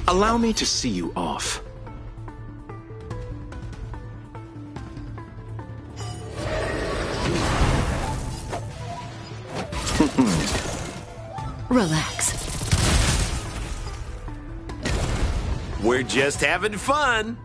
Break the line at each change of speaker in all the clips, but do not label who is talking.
Allow me to see you off.
Relax.
We're just having fun.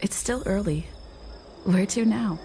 It's still early. Where to now?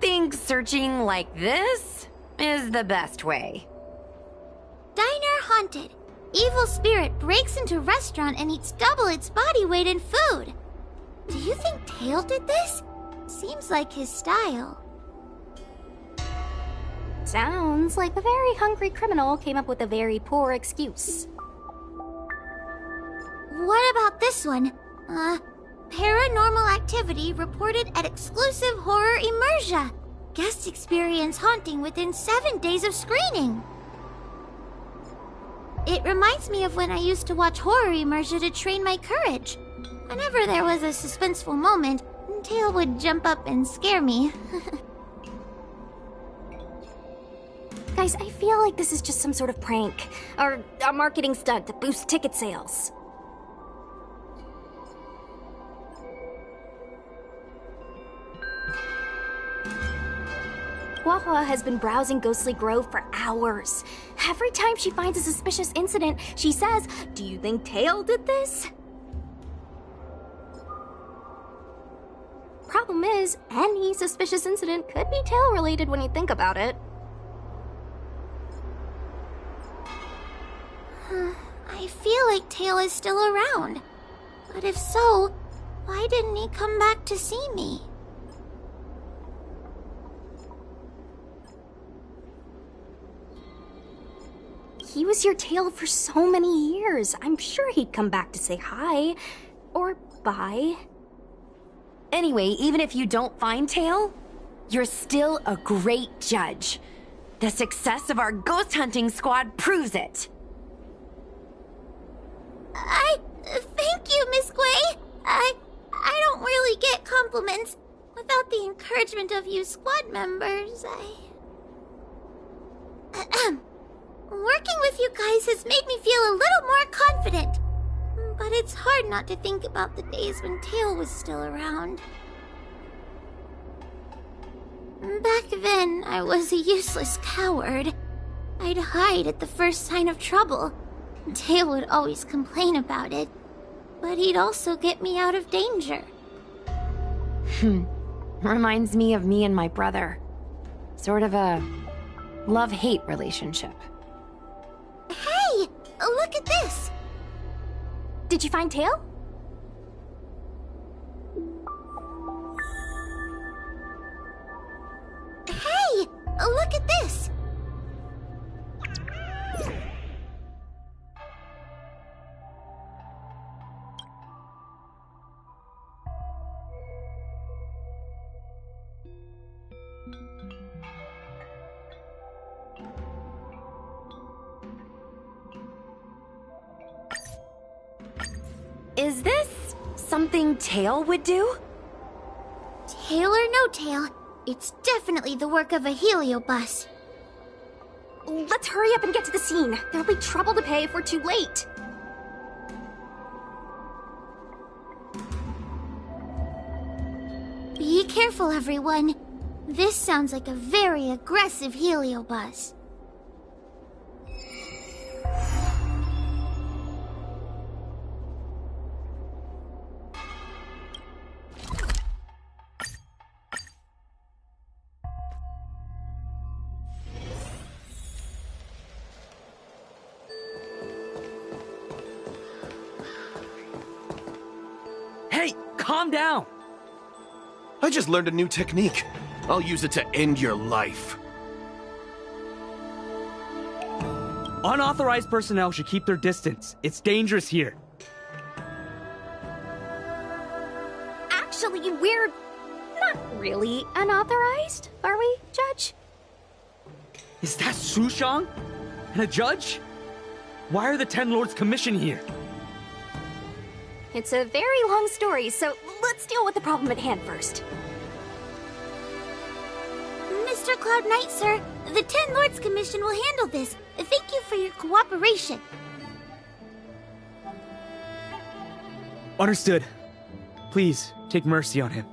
think searching like this is the best way.
Diner haunted. Evil spirit breaks into restaurant and eats double its body weight in food. Do you think Tail did this? Seems like his style.
Sounds like a very hungry criminal came up with a very poor excuse.
What about this one? Paranormal activity reported at exclusive horror immersia. Guests experience haunting within 7 days of screening. It reminds me of when I used to watch horror immersia to train my courage. Whenever there was a suspenseful moment, Tail would jump up and scare me.
Guys, I feel like this is just some sort of prank, or a marketing stunt to boost ticket sales. Huahua has been browsing Ghostly Grove for hours. Every time she finds a suspicious incident, she says, "Do you think Tail did this?" Problem is, any suspicious incident could be Tail-related when you think about it.
I feel like Tail is still around. But if so, why didn't he come back to see me?
He was your Tail for so many years. I'm sure he'd come back to say hi. Or bye.
Anyway, even if you don't find Tail, you're still a great judge. The success of our ghost hunting squad proves it.
Thank you, Miss Gui. I don't really get compliments. Without the encouragement of you squad members, Working with you guys has made me feel a little more confident. But it's hard not to think about the days when Tail was still around. Back then, I was a useless coward. I'd hide at the first sign of trouble. Tail would always complain about it, but he'd also get me out of danger.
Reminds me of me and my brother. Sort of a love-hate relationship.
Hey! Look at this!
Did you find Tail?
Hey! Look at this!
Is this something Tail would do?
Tail or no tail, it's definitely the work of a heliobus.
Let's hurry up and get to the scene. There'll be trouble to pay if we're too late.
Be careful, everyone. This sounds like a very aggressive heliobus.
Hey, calm down!
I just learned a new technique. I'll use it to end your life.
Unauthorized personnel should keep their distance. It's dangerous here.
Actually, we're not really unauthorized, are we, Judge?
Is that Sushang? And a judge? Why are the Ten Lords commissioned here?
It's a very long story, so let's deal with the problem at hand first.
Mr. Cloud Knight, sir, the Ten Lords Commission will handle this. Thank you for your cooperation.
Understood. Please, take mercy on him.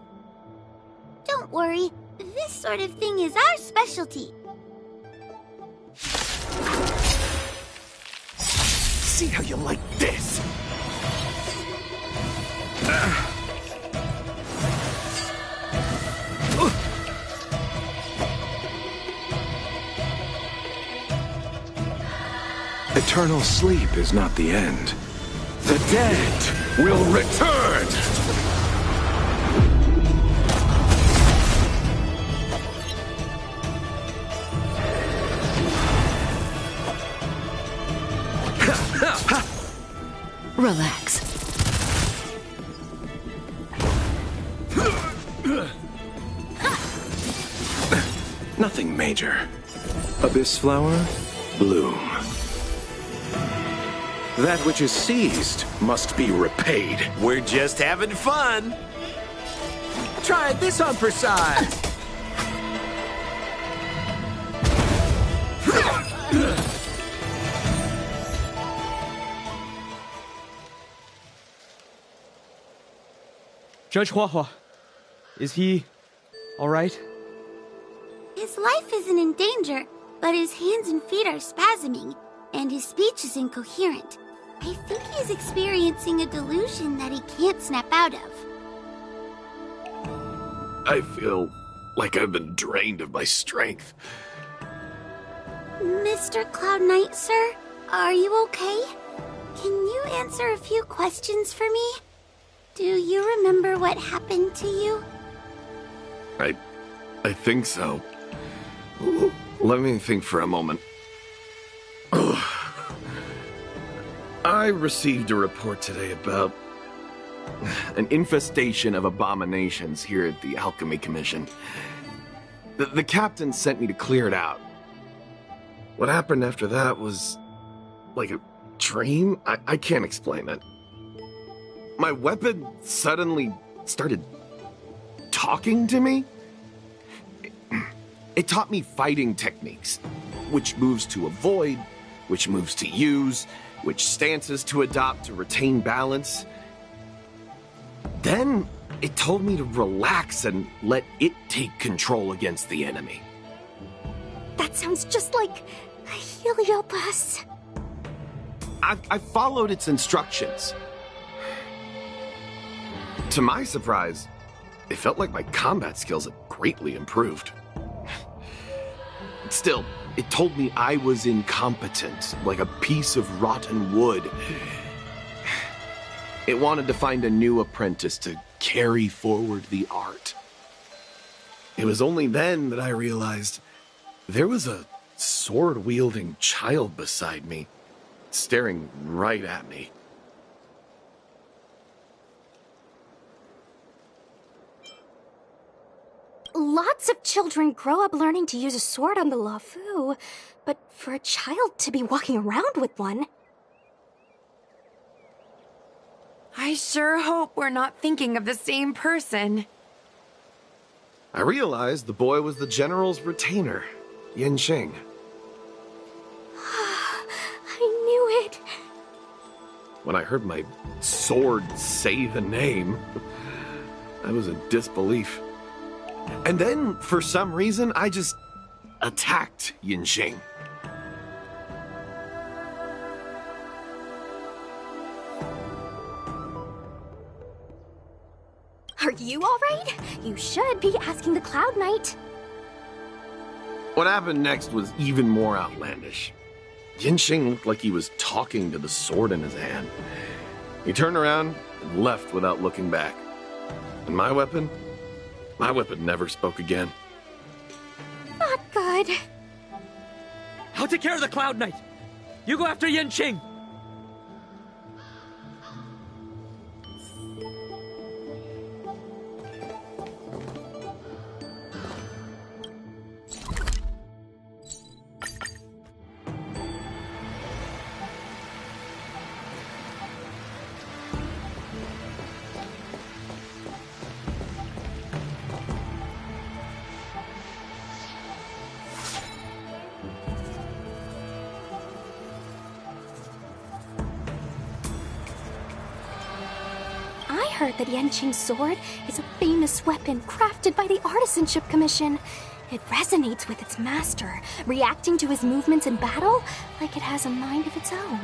Don't worry, this sort of thing is our specialty.
See how you like this?
eternal sleep is not the end. The dead will return!
Relax.
Nothing major. Abyss flower, bloom. That which is seized must be repaid.
We're just having fun.
Try this on for size. Judge Huahua, is he all right?
His life isn't in danger, but his hands and feet are spasming, and his speech is incoherent. I think he's experiencing a delusion that he can't snap out of.
I feel like I've been drained of my strength.
Mr. Cloud Knight, sir, are you okay? Can you answer a few questions for me? Do you remember what happened to you?
I think so. Let me think for a moment. I received a report today about an infestation of abominations here at the Alchemy Commission. The captain sent me to clear it out. What happened after that was like a dream? I can't explain it. My weapon suddenly started talking to me. It taught me fighting techniques, which moves to avoid, which moves to use, which stances to adopt to retain balance. Then it told me to relax and let it take control against the enemy.
That sounds just like Heliopus.
I followed its instructions. To my surprise, it felt like my combat skills had greatly improved. Still, it told me I was incompetent, like a piece of rotten wood. It wanted to find a new apprentice to carry forward the art. It was only then that I realized there was a sword-wielding child beside me, staring right at me.
Lots of children grow up learning to use a sword on the Lafu, but for a child to be walking around with one...
I sure hope we're not thinking of the same person.
I realized the boy was the general's retainer, Yin Xing.
I knew it.
When I heard my sword say the name, I was in disbelief. And then, for some reason, I just attacked Yin Xing.
Are you all right? You should be asking the Cloud Knight.
What happened next was even more outlandish. Yin Xing looked like he was talking to the sword in his hand. He turned around and left without looking back. And my weapon never spoke again.
Not good.
I'll take care of the Cloud Knight. You go after Yin Xing.
I heard that Yin Xing's sword is a famous weapon crafted by the Artisanship Commission. It resonates with its master, reacting to his movements in battle like it has a mind of its own.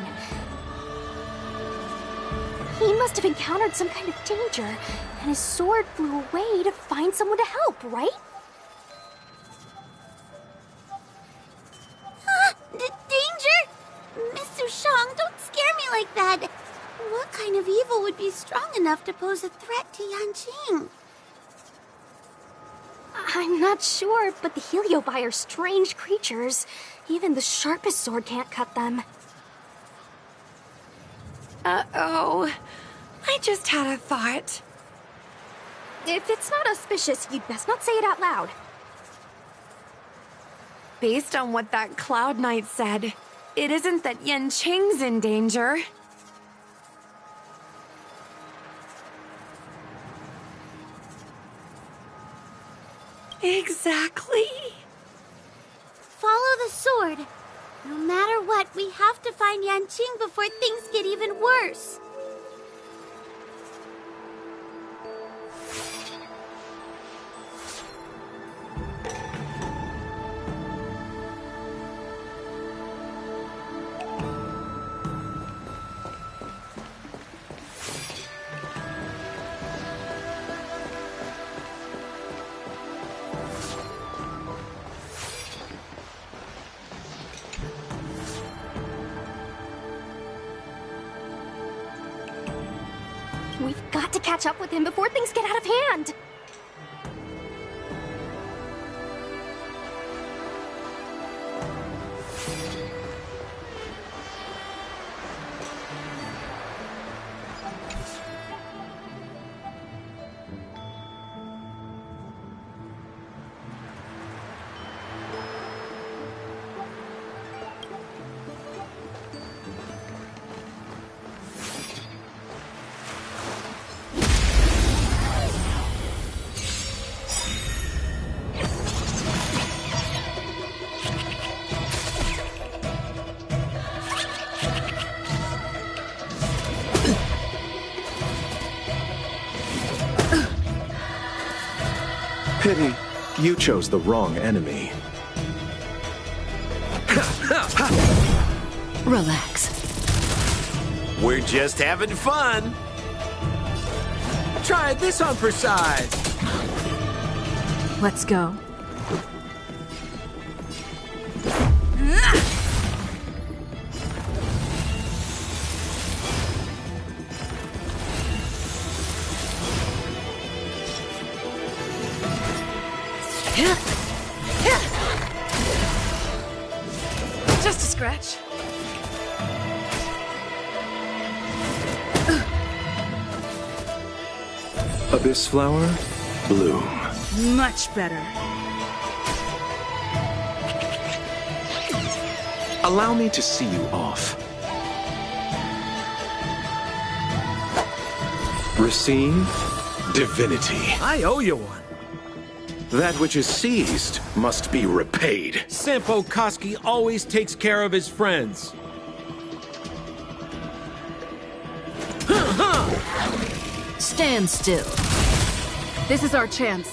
He must have encountered some kind of danger, and his sword flew away to find someone to help, right?
Danger? Miss Sushan, like that, what kind of evil would be strong enough to pose a threat to Yanqing?
I'm not sure, but the Heliobi are strange creatures. Even the sharpest sword can't cut them.
Uh-oh. I just had a thought.
If it's not auspicious, you'd best not say it out loud.
Based on what that Cloud Knight said, it isn't that Yanqing's in danger. Exactly.
Follow the sword. No matter what, we have to find Yanqing before things get even worse.
We've got to catch up with him before things get out of hand.
Pity, you chose the wrong enemy.
Relax.
We're just having fun.
Try this on for size.
Let's go.
Just a scratch.
Abyss flower, bloom.
Much better.
Allow me to see you off. Receive divinity.
I owe you one.
That which is seized must be repaid.
Sampo Koski always takes care of his friends.
Stand still. This is our chance.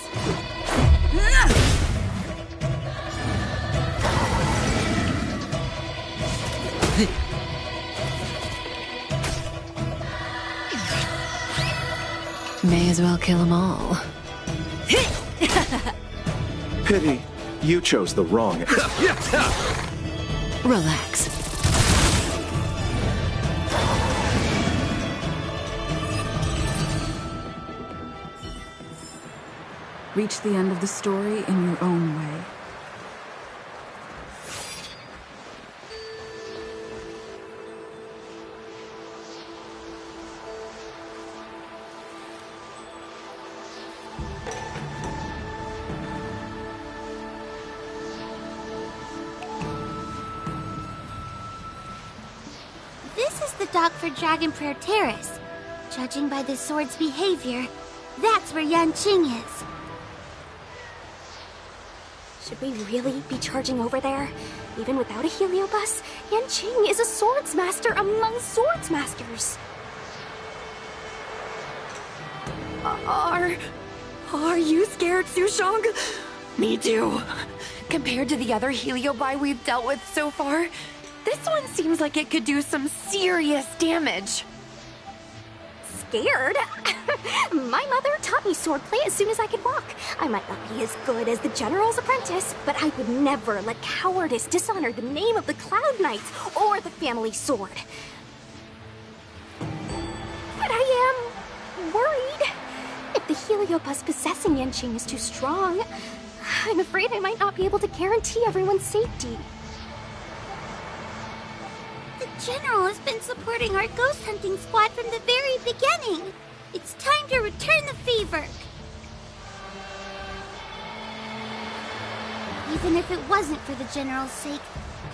May as well kill them all.
Pity, you chose the wrong.
Relax. Reach the end of the story in your own way.
This is the dock for Dragon Prayer Terrace. Judging by the sword's behavior, that's where Yanqing is.
Should we really be charging over there? Even without a heliobus, Yanqing is a swords master among swords masters.
Are you scared, Sushong? Me too. Compared to the other Heliobi we've dealt with so far, this one seems like it could do some serious damage.
Scared? My mother taught me swordplay as soon as I could walk. I might not be as good as the General's apprentice, but I would never let cowardice dishonor the name of the Cloud Knights or the family sword. Heliobus possessing Yanqing is too strong. I'm afraid I might not be able to guarantee everyone's safety.
The General has been supporting our ghost hunting squad from the very beginning. It's time to return the favor. Even if it wasn't for the General's sake,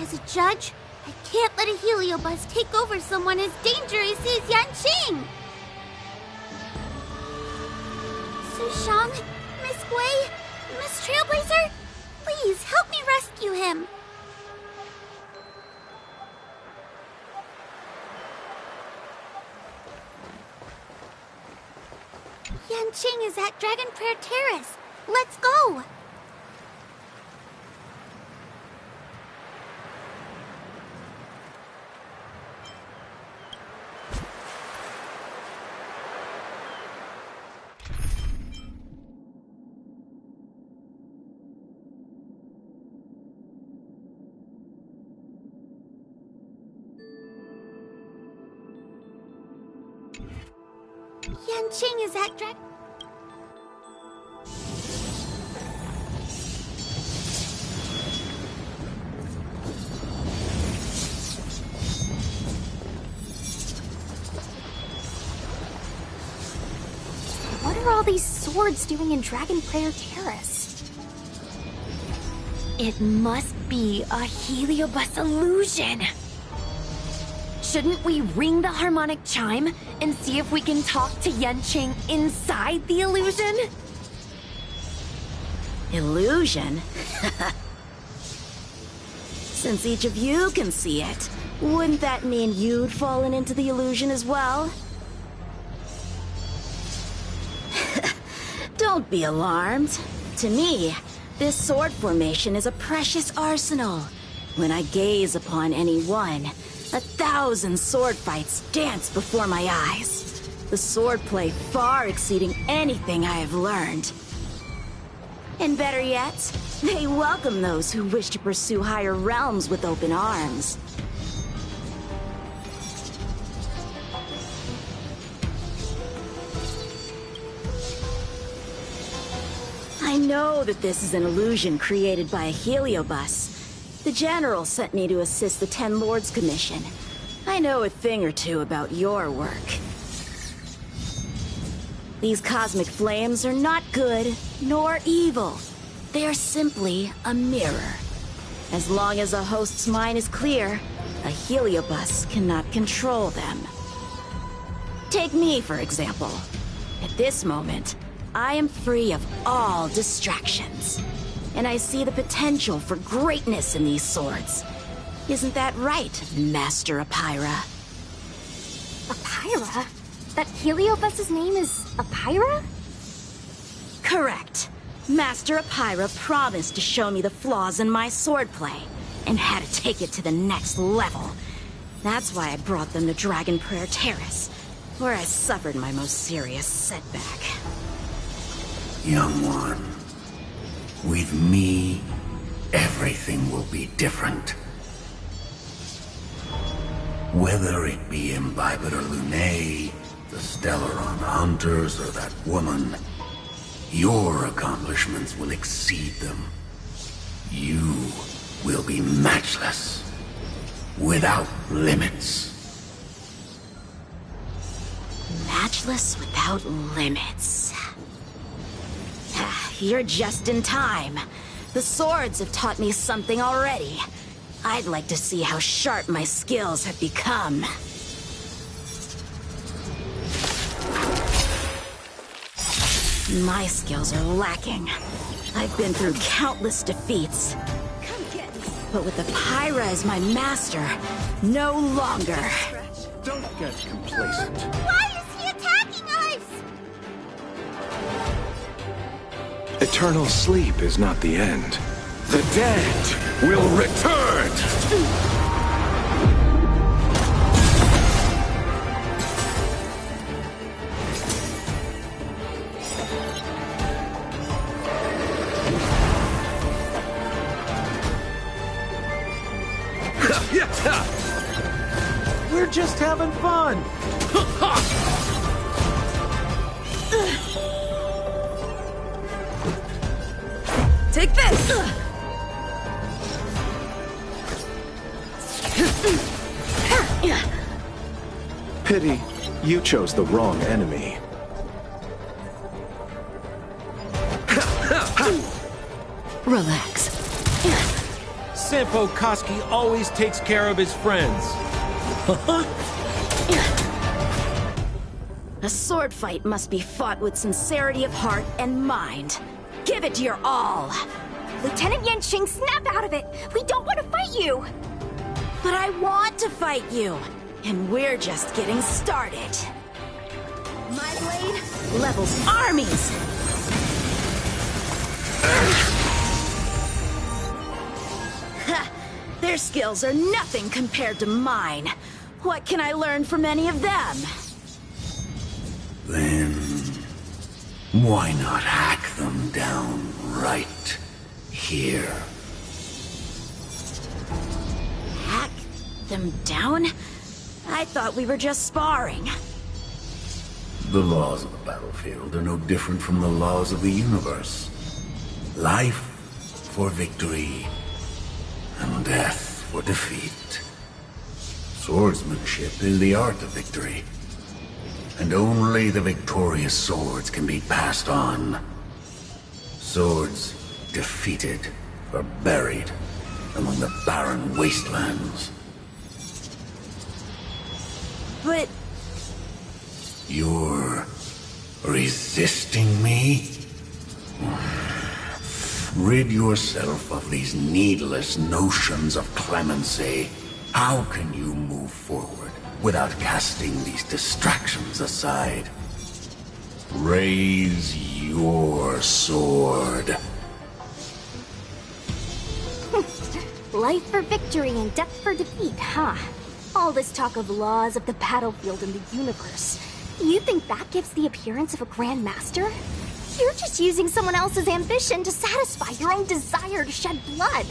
as a judge, I can't let a Heliobus take over someone as dangerous as Yanqing! Sushang, Miss Gui, Miss Trailblazer, please help me rescue him! Yanqing is at Dragon Prayer Terrace. Let's go! Yanqing is at Dragon...
What are all these swords doing in Dragon Prayer Terrace?
It must be a Heliobus illusion. Shouldn't we ring the harmonic chime and see if we can talk to Yanqing inside the illusion?
Illusion? Since each of you can see it, wouldn't that mean you'd fallen into the illusion as well? Don't be alarmed. To me, this sword formation is a precious arsenal. When I gaze upon any one, 1,000 sword fights dance before my eyes. The swordplay far exceeding anything I have learned. And better yet, they welcome those who wish to pursue higher realms with open arms. I know that this is an illusion created by a Heliobus. The General sent me to assist the Ten Lords Commission. I know a thing or two about your work. These cosmic flames are not good, nor evil. They are simply a mirror. As long as a host's mind is clear, a Heliobus cannot control them. Take me, for example. At this moment, I am free of all distractions. And I see the potential for greatness in these swords. Isn't that right, Master Apira?
Apira? That Heliobus's name is Apira?
Correct. Master Apira promised to show me the flaws in my swordplay, and had to take it to the next level. That's why I brought them to Dragon Prayer Terrace, where I suffered my most serious setback.
Young one. With me, everything will be different. Whether it be Imbibiter Lunae, the Stellaron Hunters, or that woman, your accomplishments will exceed them. You will be matchless, without limits.
Matchless without limits. You're just in time. The swords have taught me something already. I'd like to see how sharp my skills have become. My skills are lacking. I've been through countless defeats. But with Apira as my master, no longer.
Don't get complacent.
Why is he attacking us?
Eternal sleep is not the end. The dead will return!
We're just having fun.
You chose the wrong enemy.
Relax.
Senpo Koski always takes care of his friends.
A sword fight must be fought with sincerity of heart and mind. Give it your all.
Lieutenant Yanqing, snap out of it! We don't want to fight you!
But I want to fight you, and we're just getting started. My blade levels armies! Ha! Their skills are nothing compared to mine. What can I learn from any of them?
Then, why not hack them down right here?
Hack them down? I thought we were just sparring.
The laws of the battlefield are no different from the laws of the universe. Life for victory, and death for defeat. Swordsmanship is the art of victory. And only the victorious swords can be passed on. Swords defeated are buried among the barren wastelands.
But...
You're resisting me? Rid yourself of these needless notions of clemency. How can you move forward without casting these distractions aside? Raise your sword.
Life for victory and death for defeat, huh? All this talk of laws of the battlefield and the universe. You think that gives the appearance of a Grand Master? You're just using someone else's ambition to satisfy your own desire to shed blood.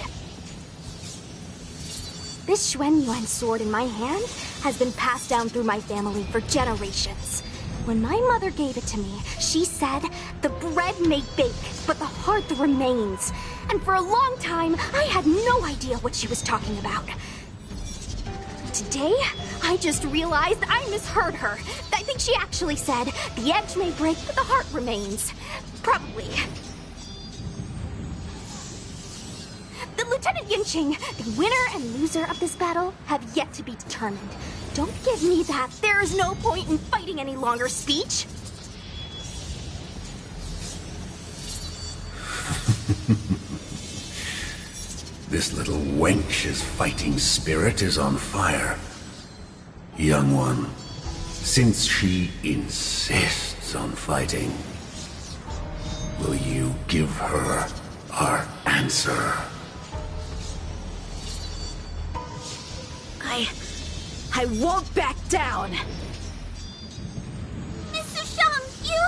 This Xuan Yuan sword in my hand has been passed down through my family for generations. When my mother gave it to me, she said, "The bread may bake, but the heart remains." And for a long time, I had no idea what she was talking about. Today, I just realized I misheard her. I think she actually said, "The edge may break, but the heart remains." Probably. The Lieutenant Yanqing, the winner and loser of this battle, have yet to be determined. Don't give me that "there is no point in fighting any longer" speech.
This little wench's fighting spirit is on fire. Young one, since she insists on fighting, will you give her our answer?
I won't back down!
Mr. Shang, you...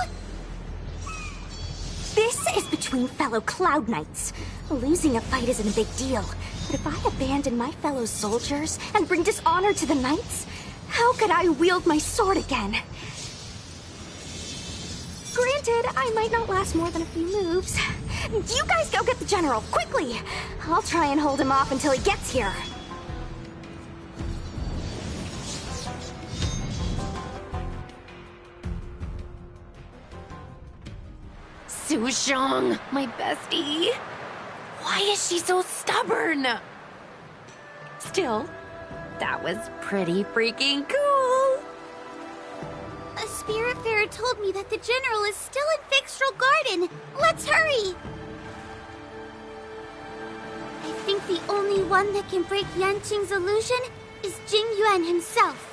This is between fellow Cloud Knights. Losing a fight isn't a big deal, but if I abandon my fellow soldiers and bring dishonor to the Knights, how could I wield my sword again? Granted, I might not last more than a few moves. You guys go get the General, quickly! I'll try and hold him off until he gets here.
Sushong, my bestie. Why is she so stubborn? Still, that was pretty freaking cool.
A spirit fairy told me that the General is still in Fyxestroll Garden. Let's hurry! I think the only one that can break Yanqing's illusion is Jing Yuan himself.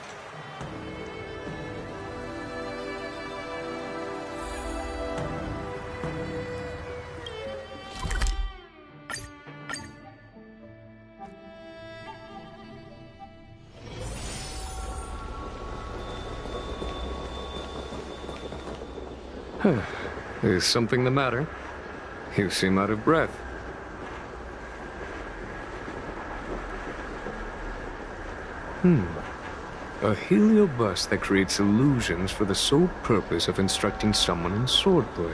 Is something the matter? You seem out of breath. A heliobus that creates illusions for the sole purpose of instructing someone in swordplay.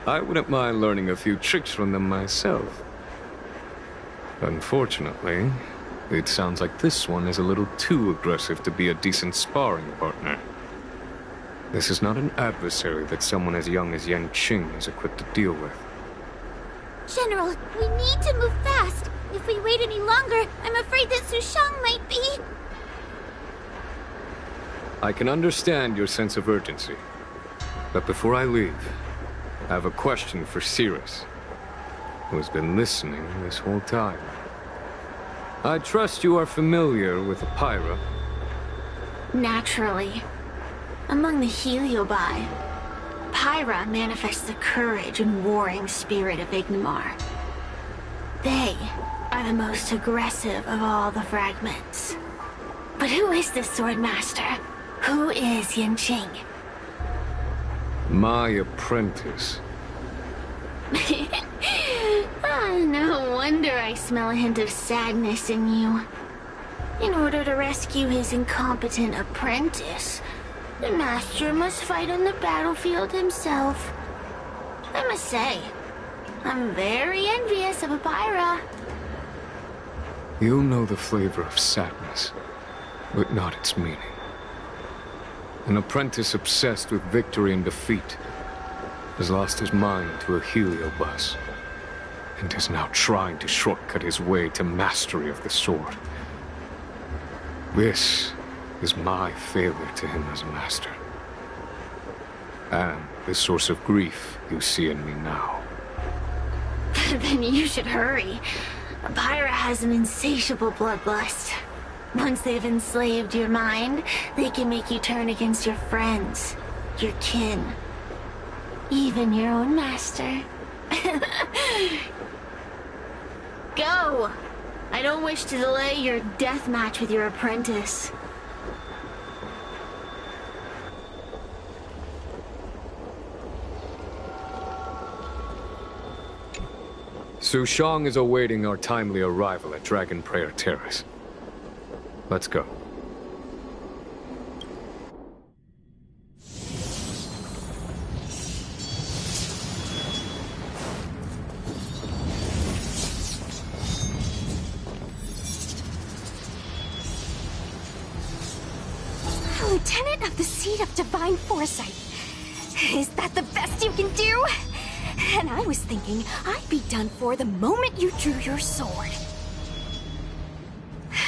I wouldn't mind learning a few tricks from them myself. Unfortunately, It sounds like this one is a little too aggressive to be a decent sparring partner. This is not an adversary that someone as young as Yan Qing is equipped to deal with.
General, we need to move fast. If we wait any longer, I'm afraid that Sushang might be...
I can understand your sense of urgency. But before I leave, I have a question for Cirrus, who has been listening this whole time. I trust you are familiar with Pyra.
Naturally. Among the Heliobi, Pyra manifests the courage and warring spirit of Ignimar. They are the most aggressive of all the fragments. But who is this Swordmaster? Who is Yan Qing?
My apprentice.
No wonder I smell a hint of sadness in you. In order to rescue his incompetent apprentice, the master must fight on the battlefield himself. I must say, I'm very envious of Pyra.
You know the flavor of sadness, but not its meaning. An apprentice obsessed with victory and defeat has lost his mind to a heliobus, and is now trying to shortcut his way to mastery of the sword. This is my failure to him as a master. And the source of grief you see in me now.
Then you should hurry. Pyra has an insatiable bloodlust. Once they've enslaved your mind, they can make you turn against your friends, your kin, even your own master. Go! I don't wish to delay your death match with your apprentice.
Sushang is awaiting our timely arrival at Dragon Prayer Terrace. Let's go.
Lieutenant of the Seat of Divine Foresight. Is that the best you can do? And I was thinking I'd be done for the moment you drew your sword.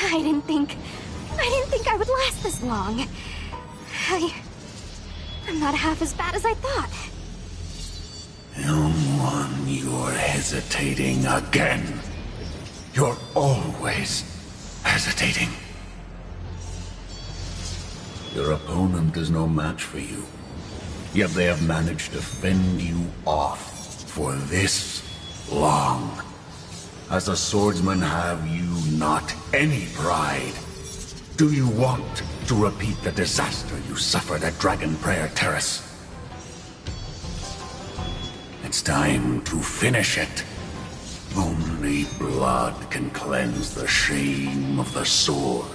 I didn't think I would last this long. I'm not half as bad as I thought.
Young one, you're hesitating again. You're always hesitating. Your opponent is no match for you. Yet they have managed to fend you off for this long. As a swordsman, have you not any pride? Do you want to repeat the disaster you suffered at Dragon Prayer Terrace? It's time to finish it. Only blood can cleanse the shame of the sword.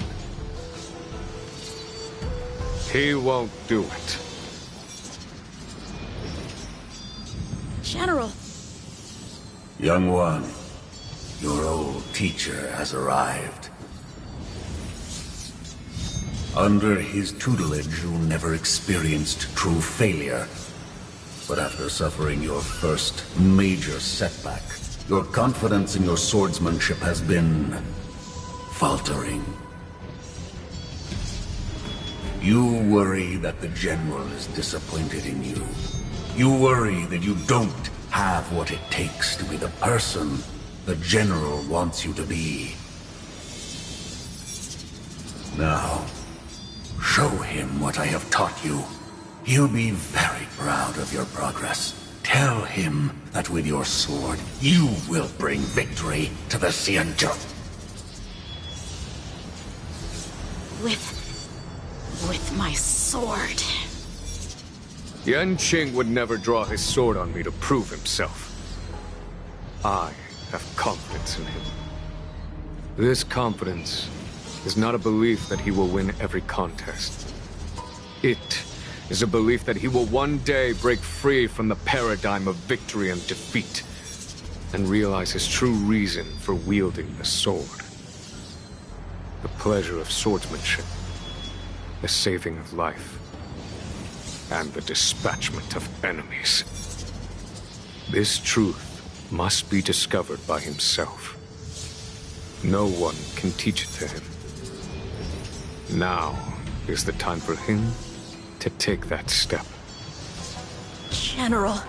He won't do it.
General.
Young one, your old teacher has arrived. Under his tutelage, you never experienced true failure. But after suffering your first major setback, your confidence in your swordsmanship has been faltering. You worry that the General is disappointed in you. You worry that you don't have what it takes to be the person the General wants you to be. Now, show him what I have taught you. He'll be very proud of your progress. Tell him that with your sword, you will bring victory to the Xianzhou.
With my sword.
Yan Qing would never draw his sword on me to prove himself. I have confidence in him. This confidence is not a belief that he will win every contest. It is a belief that he will one day break free from the paradigm of victory and defeat, and realize his true reason for wielding the sword. the pleasure of swordsmanship, the saving of life, and the dispatchment of enemies. This truth must be discovered by himself. No one can teach it to him. Now is the time for him to take that step.
General,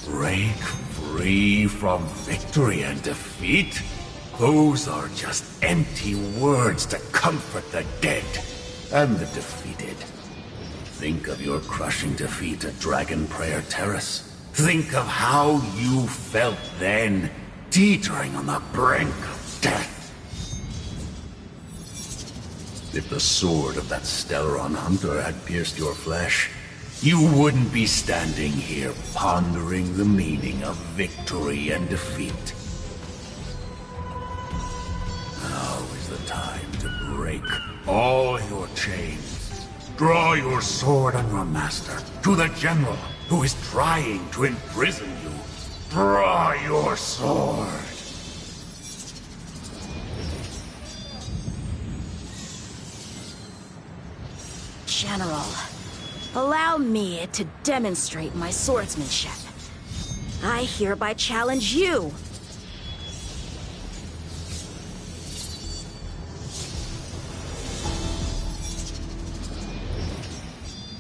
Break free from victory and defeat? Those are just empty words to comfort the dead and the defeated. Think of your crushing defeat at Dragon Prayer Terrace. Think of how you felt then, teetering on the brink of death. If the sword of that Stellaron hunter had pierced your flesh, you wouldn't be standing here pondering the meaning of victory and defeat. Now is the time to break all your chains. Draw your sword on your master, to the general who is trying to imprison you. Draw your sword.
General, allow me to demonstrate my swordsmanship. I hereby challenge you.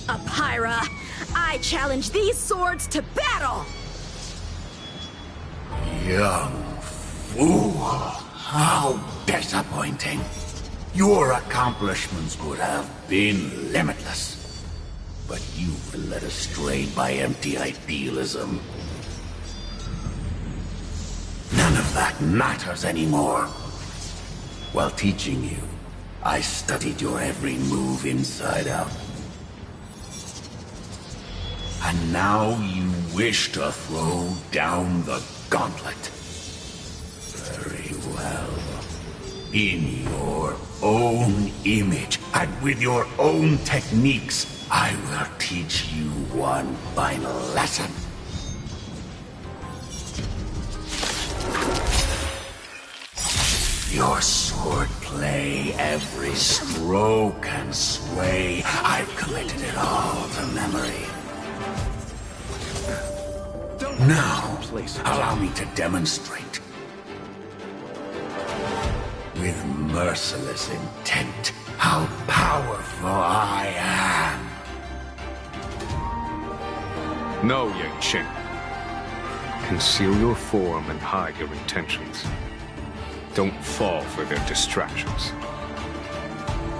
Apyra, I challenge these swords to battle!
Young fool. How disappointing. Your accomplishments would have been limitless. But you've been led astray by empty idealism. None of that matters anymore. While teaching you, I studied your every move inside out. And now you wish to throw down the gauntlet. Very well. In your own image, and with your own techniques, I will teach you one final lesson. Your swordplay, every stroke and sway, I've committed it all to memory. Now, allow me to demonstrate. With merciless intent, how powerful I am.
No, Yang Qing. Conceal your form and hide your intentions. Don't fall for their distractions.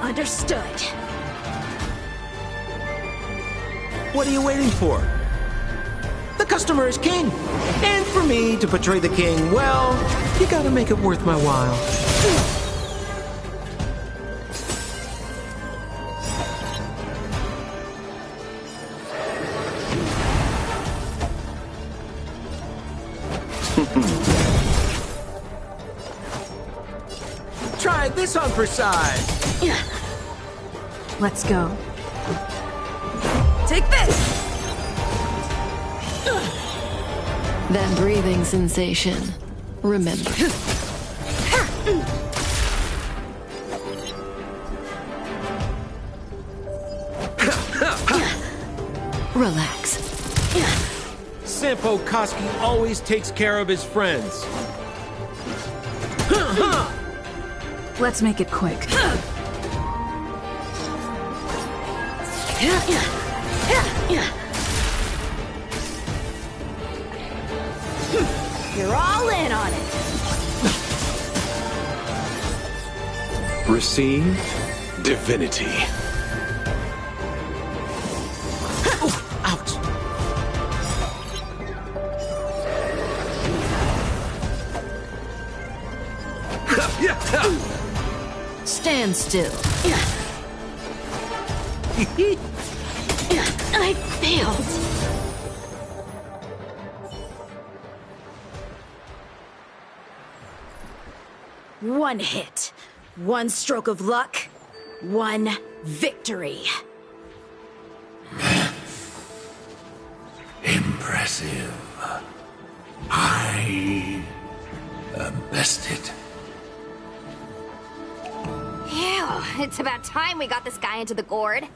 Understood.
What are you waiting for? The customer is king. And for me to portray the king, well, you gotta make it worth my while. Try this on for size.
Let's go.
Take this!
That breathing sensation. Remember. Relax.
Senpo Koski always takes care of his friends.
Let's make it quick.
You're all in on it.
Receive divinity.
Ouch.
Stand still.
I failed.
One hit, one stroke of luck, one victory.
Impressive. I am bested.
It's about time we got this guy into the gourd.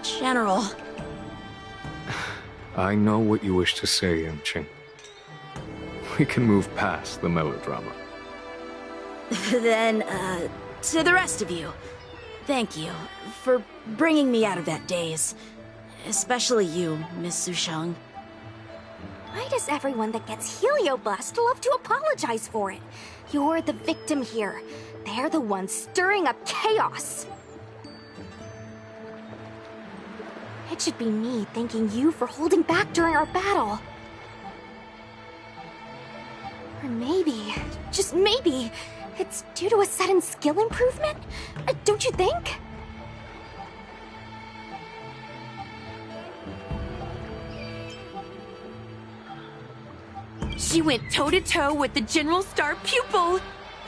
General.
I know what you wish to say, Yanqing. We can move past the melodrama.
Then, to the rest of you, thank you for bringing me out of that daze. Especially you, Miss Sushang.
Why does everyone that gets heliobust love to apologize for it? You're the victim here. They're the ones stirring up chaos. It should be me thanking you for holding back during our battle. Or maybe, just maybe, it's due to a sudden skill improvement? Don't you think?
She went toe-to-toe with the General Star pupil.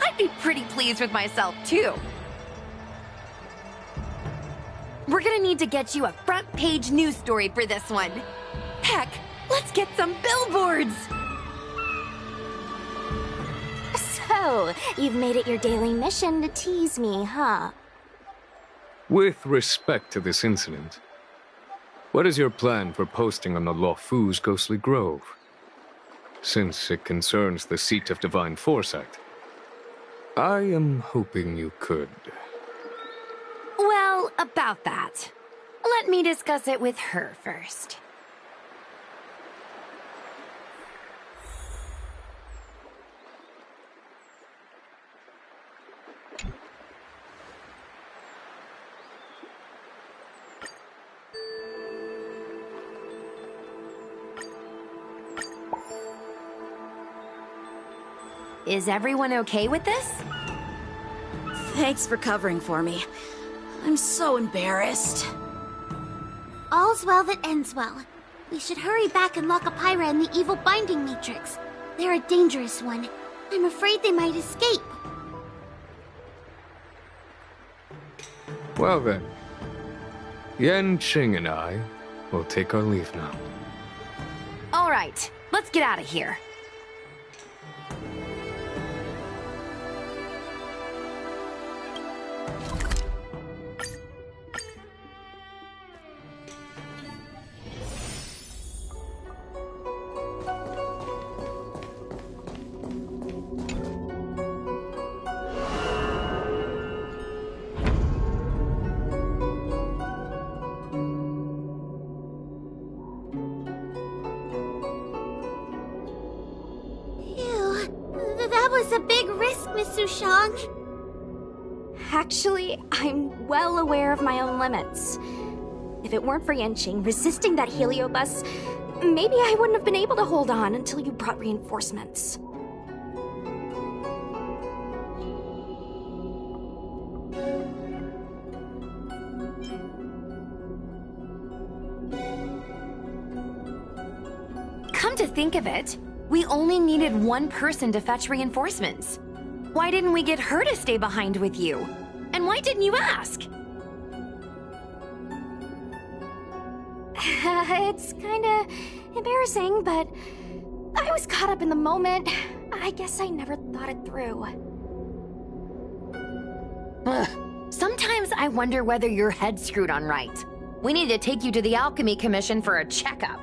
I'd be pretty pleased with myself, too. We're gonna need to get you a front-page news story for this one. Heck, let's get some billboards!
So, you've made it your daily mission to tease me, huh?
With respect to this incident, what is your plan for posting on the Luofu's Ghostly Grove? Since it concerns the seat of divine foresight, I am hoping you could.
Well, about that. Let me discuss it with her first. Is everyone okay with this?
Thanks for covering for me. I'm so embarrassed.
All's well that ends well. We should hurry back and lock up Pyra in the evil binding matrix. They're a dangerous one. I'm afraid they might escape.
Well then, Yanqing and I will take our leave now.
All right, let's get out of here.
Actually, I'm well aware of my own limits. If it weren't for Yanqing resisting that heliobus, maybe I wouldn't have been able to hold on until you brought reinforcements.
Come to think of it, we only needed one person to fetch reinforcements. Why didn't we get her to stay behind with you? And why didn't you ask?
It's kinda embarrassing, but I was caught up in the moment. I guess I never thought it through.
Ugh. Sometimes I wonder whether your head's screwed on right. We need to take you to the Alchemy Commission for a checkup.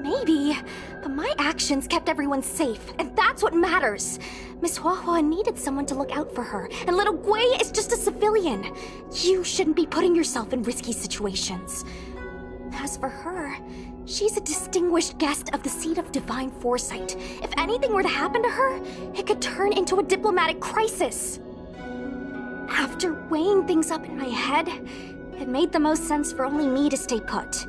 Maybe, but my actions kept everyone safe, and that's what matters. Miss Huahua needed someone to look out for her, and little Gui is just a civilian. You shouldn't be putting yourself in risky situations. As for her, she's a distinguished guest of the Seat of Divine Foresight. If anything were to happen to her, it could turn into a diplomatic crisis. After weighing things up in my head, it made the most sense for only me to stay put.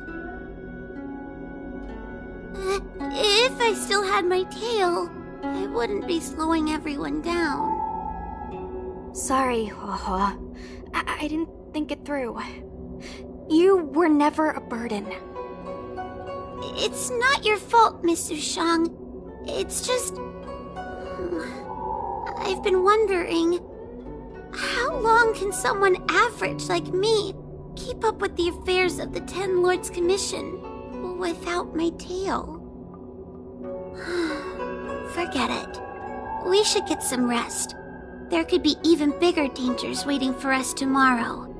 If I still had my tail, I wouldn't be slowing everyone down.
Sorry, Huahua. I didn't think it through. You were never a burden.
It's not your fault, Miss Sushang. It's just... I've been wondering, long can someone average like me keep up with the affairs of the Ten Lords Commission without my tail? Forget it. We should get some rest. There could be even bigger dangers waiting for us tomorrow.